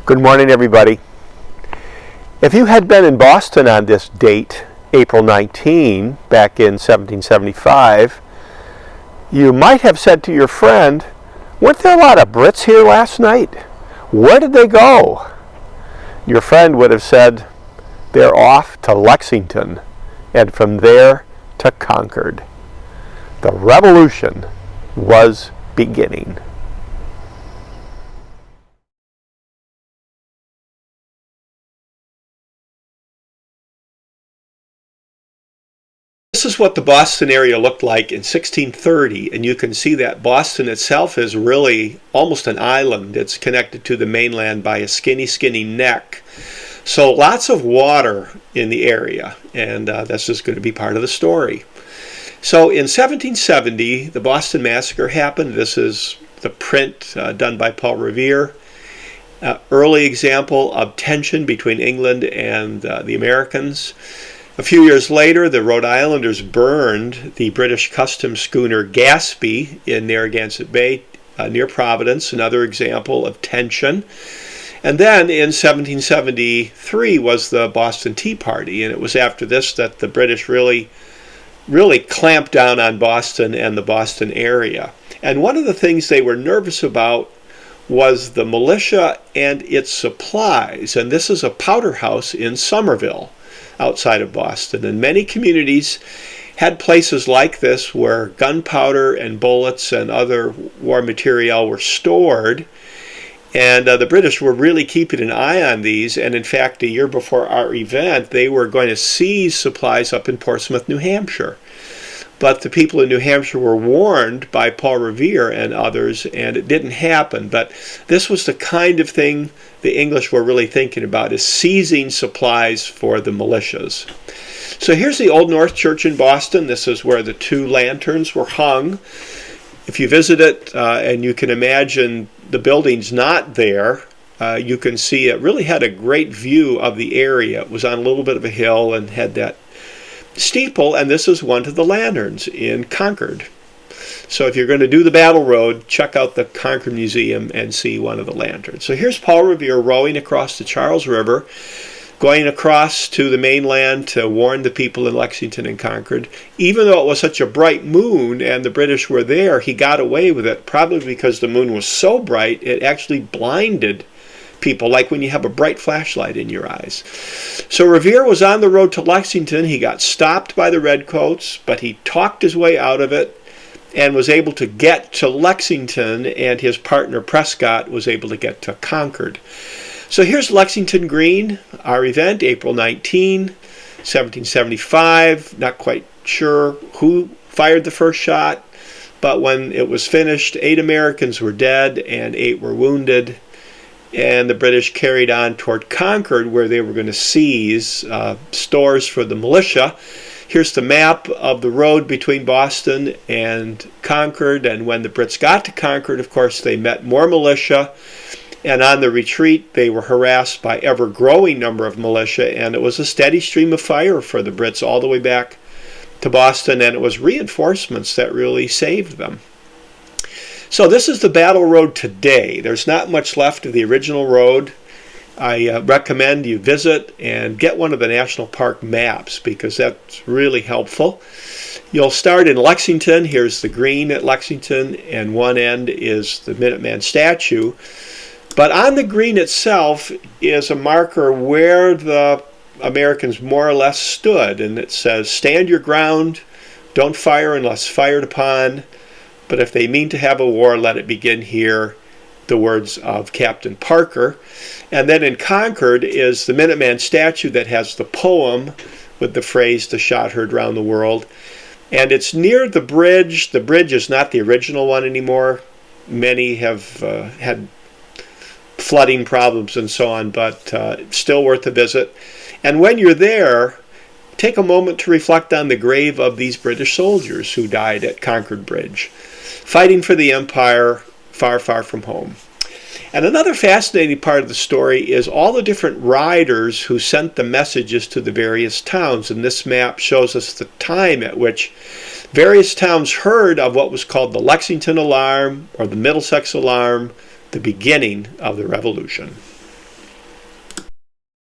Good morning, everybody. If you had been in Boston on this date, April 19, back in 1775, you might have said to your friend, "Weren't there a lot of Brits here last night? Where did they go?" Your friend would have said, "They're off to Lexington, and from there to Concord." The revolution was beginning. This is what the Boston area looked like in 1630, and you can see that Boston itself is really almost an island. It's connected to the mainland by a skinny neck. So lots of water in the area, and this is going to be part of the story. So in 1770, the Boston Massacre happened. This is the print done by Paul Revere. Early example of tension between England and the Americans. A few years later, the Rhode Islanders burned the British customs schooner Gaspee in Narragansett Bay near Providence, another example of tension. And then in 1773 was the Boston Tea Party, and it was after this that the British really clamped down on Boston and the Boston area. And one of the things they were nervous about was the militia and its supplies. And this is a powder house in Somerville, outside of Boston. And many communities had places like this where gunpowder and bullets and other war material were stored. And the British were really keeping an eye on these. And in fact, a year before our event, they were going to seize supplies up in Portsmouth, New Hampshire. But the people in New Hampshire were warned by Paul Revere and others, and it didn't happen. But this was the kind of thing the English were really thinking about, is seizing supplies for the militias. So here's the Old North Church in Boston. This is where the two lanterns were hung. If you visit it, and you can imagine the building's not there, you can see it really had a great view of the area. It was on a little bit of a hill and had that steeple, and this is one of the lanterns in Concord. So if you're going to do the Battle Road, check out the Concord Museum and see one of the lanterns. So here's Paul Revere rowing across the Charles River, going across to the mainland to warn the people in Lexington and Concord. Even though it was such a bright moon and the British were there, he got away with it, probably because the moon was so bright it actually blinded people, like when you have a bright flashlight in your eyes. So Revere was on the road to Lexington. He got stopped by the Redcoats, but he talked his way out of it and was able to get to Lexington, and his partner Prescott was able to get to Concord. So here's Lexington Green, our event, April 19, 1775. Not quite sure who fired the first shot, but when it was finished, 8 Americans were dead and 8 were wounded. And the British carried on toward Concord, where they were going to seize stores for the militia. Here's the map of the road between Boston and Concord. And when the Brits got to Concord, of course, they met more militia. And on the retreat, they were harassed by ever-growing number of militia. And it was a steady stream of fire for the Brits all the way back to Boston. And it was reinforcements that really saved them. So this is the Battle Road today. There's not much left of the original road. I recommend you visit and get one of the National Park maps, because that's really helpful. You'll start in Lexington. Here's the green at Lexington, and one end is the Minuteman statue. But on the green itself is a marker where the Americans more or less stood, and it says, "Stand your ground, don't fire unless fired upon. But if they mean to have a war, let it begin here," the words of Captain Parker. And then in Concord is the Minuteman statue that has the poem with the phrase, "The shot heard round the world." And it's near the bridge. The bridge is not the original one anymore. Many have had flooding problems and so on, but it's still worth a visit. And when you're there, take a moment to reflect on the grave of these British soldiers who died at Concord Bridge, fighting for the empire far, far from home. And another fascinating part of the story is all the different riders who sent the messages to the various towns. And this map shows us the time at which various towns heard of what was called the Lexington Alarm or the Middlesex Alarm, the beginning of the Revolution.